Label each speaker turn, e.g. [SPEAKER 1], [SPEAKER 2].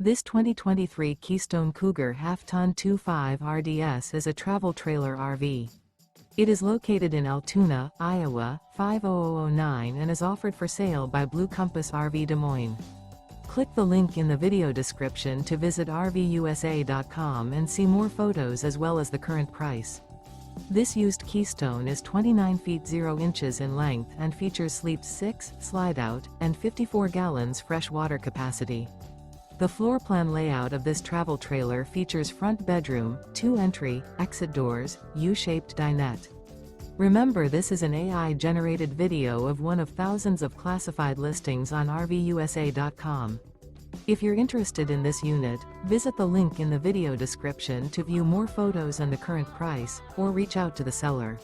[SPEAKER 1] This 2023 Keystone Cougar Half-Ton 2.5 RDS is a travel trailer RV. It is located in Altoona, Iowa, 50009 and is offered for sale by Blue Compass RV Des Moines. Click the link in the video description to visit RVUSA.com and see more photos as well as the current price. This used Keystone is 29 feet 0 inches in length and features sleep 6, slide-out, and 54 gallons fresh water capacity. The floor plan layout of this travel trailer features front bedroom, 2 entry, exit doors, U-shaped dinette. Remember, this is an AI-generated video of one of thousands of classified listings on RVUSA.com. If you're interested in this unit, visit the link in the video description to view more photos and the current price, or reach out to the seller.